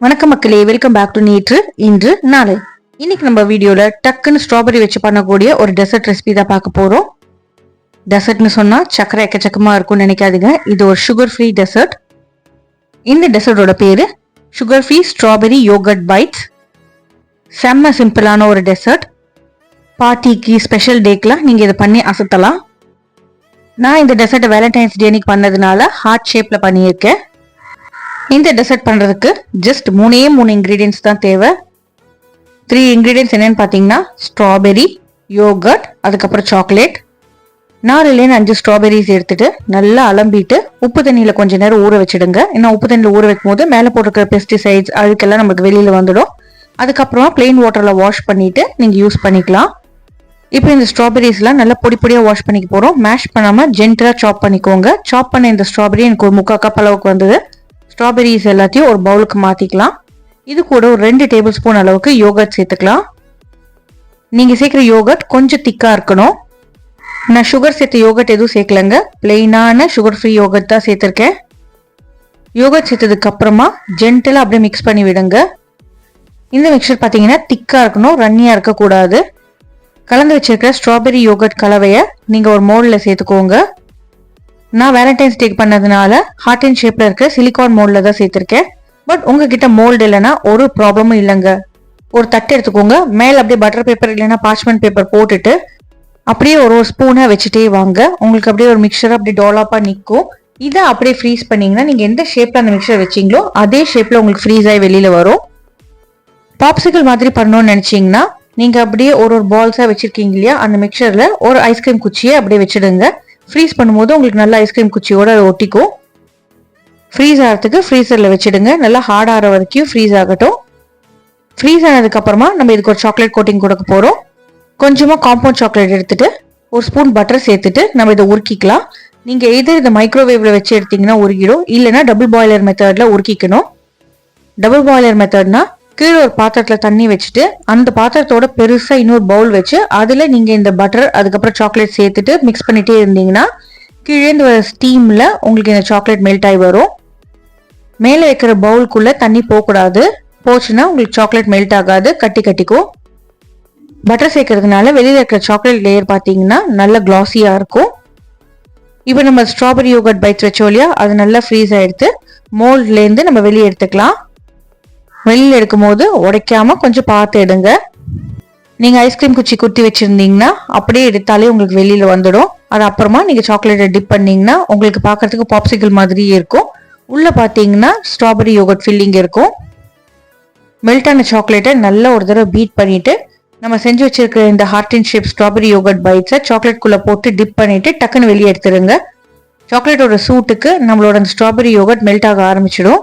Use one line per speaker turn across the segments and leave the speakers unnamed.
வணக்கம் மக்களே, welcome back to நேற்று இன்று நாளை. இன்னைக்கு நம்ம வீடியோல டக்குன்னு ஸ்ட்ராபெரி வச்சு பண்ணக்கூடிய ஒரு டெசர்ட் ரெசிபி தான் பார்க்க போறோம். டெசர்ட்னு சொன்னா சக்கரை எக்கச்சக்கமா இருக்கும்னு நினைக்காதீங்க. இது ஒரு சுகர் ஃப்ரீ டெசர்ட். இந்த டெசர்ட்டோட பேரு sugar free strawberry yogurt bites. செம்ம சிம்பிளான ஒரு டெசர்ட். பார்ட்டிக்கு ஸ்பெஷல் டேக்கெலாம் நீங்க இதை பண்ணி அசத்தலாம். நான் இந்த டெசர்ட்டை வேலண்டைன்ஸ் டே அன்னைக்கு பண்ணதுனால ஹார்ட் ஷேப்ல பண்ணியிருக்கேன். இந்த டெசர்ட் பண்றதுக்கு ஜஸ்ட் மூணு இன்கிரீடியன்ஸ் தான் தேவை. 3 இன்கிரீடியன்ஸ் என்னன்னு பார்த்தீங்கன்னா ஸ்ட்ராபெரி, யோகர்ட், அதுக்கப்புறம் சாக்லேட். 4-5 ஸ்ட்ராபெரிஸ் எடுத்துட்டு நல்லா அலம்பிட்டு உப்பு தண்ணியில கொஞ்ச நேரம் ஊற வச்சிடுங்க. ஏன்னா உப்பு தண்ணியில் ஊற வைக்கும் போது மேலே போட்டிருக்கிற பெஸ்டிசைட்ஸ் அழுக்கெல்லாம் நமக்கு வெளியில வந்துடும். அதுக்கப்புறமா பிளெயின் வாட்டர்ல வாஷ் பண்ணிட்டு நீங்க யூஸ் பண்ணிக்கலாம். இப்போ இந்த ஸ்ட்ராபெரிஸ்லாம் நல்லா பொடியாக வாஷ் பண்ணிக்க போறோம். மேஷ் பண்ணாம ஜென்டலா சாப் பண்ணிக்கோங்க. சாப் பண்ண இந்த ஸ்ட்ராபெரி எனக்கு ஒரு 3/4 கப் அளவுக்கு வந்தது. ஸ்ட்ராபெரிஸ் எல்லாத்தையும் ஒரு பவுலுக்கு மாத்திக்கலாம். இது கூட ஒரு 2 டேபிள் ஸ்பூன் அளவுக்கு யோகர்ட் சேர்த்துக்கலாம். நீங்க சேர்க்கிற யோகர்ட் கொஞ்சம் திக்கா இருக்கணும். நான் சுகர் சேர்த்த யோகர்ட் எதுவும் சேர்க்கலங்க, பிளெயினான சுகர் ஃப்ரீ யோகர்ட் தான் சேர்த்திருக்கேன். யோகர்ட் சேர்த்ததுக்கு அப்புறமா ஜென்டலா அப்படியே மிக்ஸ் பண்ணி விடுங்க. இந்த மிக்சர் பார்த்தீங்கன்னா திக்கா இருக்கணும், ரன்னியா இருக்கக்கூடாது. கலந்து வச்சிருக்கிற ஸ்ட்ராபெரி யோகர்ட் கலவையை நீங்க ஒரு மோல்ட்ல சேர்த்துக்கோங்க. நான் வேலண்டைன்ஸ் டேக் பண்ணதுனால ஹார்ட் அண்ட் ஷேப்ல இருக்க சிலிகான் மோல்ட்ல தான் சேர்த்திருக்கேன். பட் உங்ககிட்ட மோல்டு இல்லைன்னா ஒரு ப்ராப்ளமும் இல்லைங்க. ஒரு தட்டு எடுத்துக்கோங்க. மேல அப்படியே பட்டர் பேப்பர் இல்லைன்னா பார்ச்மெண்ட் பேப்பர் போட்டுட்டு அப்படியே ஒரு ஸ்பூனை வச்சுட்டே வாங்க. உங்களுக்கு அப்படியே ஒரு மிக்சர் அப்படியே டோலாப்பா நிற்கும். இதை அப்படியே ஃப்ரீஸ் பண்ணீங்கன்னா நீங்க எந்த ஷேப்ல அந்த மிக்சர் வச்சீங்களோ அதே ஷேப்ல உங்களுக்கு ஃப்ரீஸ் ஆகி வெளியில வரும். பாப்சிக்கல் மாதிரி பண்ணணும்னு நினைச்சீங்கன்னா நீங்க அப்படியே ஒரு பால்ஸா வச்சிருக்கீங்க இல்லையா, அந்த மிக்சர்ல ஒரு ஐஸ்கிரீம் குச்சியை அப்படியே வச்சிடுங்க. ஃப்ரீஸ் பண்ணும்போது உங்களுக்கு நல்ல ஐஸ்கிரீம் குச்சியோட ஒட்டிக்கும். ஃப்ரீஸ் ஆகிறதுக்கு ஃப்ரீசர்ல வச்சிடுங்க. நல்லா ஹார்ட் ஆகிற வரைக்கும் ஃப்ரீஸ் ஆகட்டும். ஃப்ரீஸ் ஆனதுக்கு அப்புறமா நம்ம இதுக்கு ஒரு சாக்லேட் கோட்டிங் கொடுக்க போறோம். கொஞ்சமா காம்பவுண்ட் சாக்லேட் எடுத்துட்டு ஒரு ஸ்பூன் பட்டர் சேர்த்துட்டு நம்ம இதை உருக்கிக்கலாம். நீங்க எது இதை மைக்ரோவேவ்ல வச்சு எடுத்தீங்கன்னா உருகிடும், இல்லைன்னா டபுள் பாய்லர் மெத்தட்ல உருக்கிக்கணும். டபுள் பாய்லர் மெத்தட்னா கீழே ஒரு பாத்திரத்துல தண்ணி வச்சுட்டு அந்த பாத்திரத்தோட பெருசா இன்னொரு பவுல் வச்சு அதுல நீங்க இந்த பட்டர் அதுக்கப்புறம் சாக்லேட் சேர்த்துட்டு மிக்ஸ் பண்ணிட்டே இருந்தீங்கன்னா கீழே இந்த ஸ்டீம்ல உங்களுக்கு இந்த சாக்லேட் மெல்ட் ஆகி வரும். மேல வைக்கிற பவுலுக்குள்ள தண்ணி போகக்கூடாது. போச்சுன்னா உங்களுக்கு சாக்லேட் மெல்ட் ஆகாது, கட்டிக்கும். பட்டர் சேர்க்கறதுனால வெளியில இருக்கிற சாக்லேட் லேயர் பார்த்தீங்கன்னா நல்ல கிளாஸியா இருக்கும். இப்போ நம்ம ஸ்ட்ராபெரி யோகர்ட் பைட்ஸ் வச்சோம் இல்லையா, அது நல்லா ஃப்ரீஸ் ஆயிடுத்து. மோல்ட்ல இருந்து நம்ம வெளியே எடுத்துக்கலாம். வெளியில எடுக்கும் போது உடைக்காம கொஞ்சம் பார்த்து எடுங்க. நீங்க ஐஸ்கிரீம் குச்சி குத்தி வச்சிருந்தீங்கன்னா அப்படியே எடுத்தாலே உங்களுக்கு வெளியில வந்துடும். அது அப்புறமா நீங்க சாக்லேட்டை டிப் பண்ணீங்கன்னா உங்களுக்கு பார்க்கறதுக்கு பாப்சிக்கல் மாதிரியே இருக்கும். உள்ள பார்த்தீங்கன்னா ஸ்ட்ராபெரி யோகர்ட் ஃபில்லிங் இருக்கும். மெல்டான சாக்லேட்டை நல்லா ஒரு தடவை பீட் பண்ணிட்டு நம்ம செஞ்சு வச்சிருக்கிற இந்த heart and shape strawberry yogurt பைட்ஸை சாக்லேட் குள்ள போட்டு டிப் பண்ணிட்டு டக்குன்னு வெளியே எடுத்துருங்க. சாக்லேட்டோட சூட்டுக்கு நம்மளோட அந்த ஸ்ட்ராபெரி யோகர்ட் மெல்ட் ஆக ஆரம்பிச்சிடும்.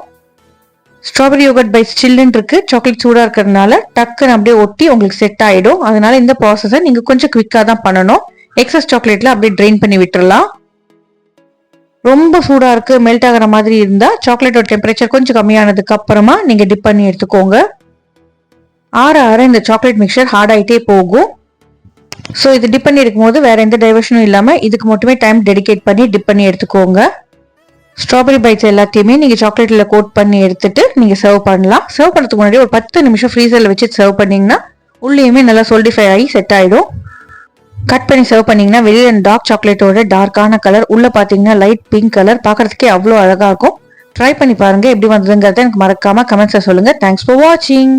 ஸ்ட்ராபெரி யோகர்ட் பைட்ஸ் சில்லுன்னு இருக்கு, சாக்லேட் சூடா இருக்கிறதுனால டக்குன்னு அப்படியே ஒட்டி உங்களுக்கு செட் ஆயிடும். அதனால இந்த ப்ராசஸை நீங்க கொஞ்சம் குவிக்கா தான் பண்ணணும். எக்ஸஸ் சாக்லேட்ல அப்படியே ட்ரெயின் பண்ணி விட்டுறலாம். ரொம்ப சூடா இருக்கு, மெல்ட் ஆகிற மாதிரி இருந்தா சாக்லேட்டோட டெம்பரேச்சர் கொஞ்சம் கம்மியானதுக்கு அப்புறமா நீங்க டிப் பண்ணி எடுத்துக்கோங்க. ஆற இந்த சாக்லேட் மிக்சர் ஹார்ட் ஆயிட்டே போகும். ஸோ இது டிப் பண்ணி எடுக்கும் போது வேற எந்த டைவர்ஷனும் இல்லாம இதுக்கு மட்டுமே டைம் டெடிகேட் பண்ணி டிப் பண்ணி எடுத்துக்கோங்க. ஸ்ட்ராபெரி பைட்ஸ் எல்லாத்தையுமே நீங்க சாக்லேட்ல கோட் பண்ணி எடுத்துட்டு நீங்க சர்வ் பண்ணலாம். சர்வ் பண்ணதுக்கு முன்னாடி ஒரு 10 நிமிஷம் ஃப்ரீசர்ல வச்சு சர்வ் பண்ணீங்கன்னா உள்ளேயுமே நல்லா சொலிடிஃபை ஆகி செட் ஆயிடும். கட் பண்ணி சர்வ் பண்ணீங்கன்னா வெளியில டார்க் சாக்லேட்டோட டார்க்கான கலர், உள்ள பாத்தீங்கன்னா லைட் பிங்க் கலர், பார்க்கறதுக்கே அவ்வளோ அழகா இருக்கும். ட்ரை பண்ணி பாருங்க. எப்படி வந்ததுங்கிறத எனக்கு மறக்காம கமெண்ட்ஸ்ல சொல்லுங்க. தேங்க்ஸ் ஃபார் வாட்சிங்.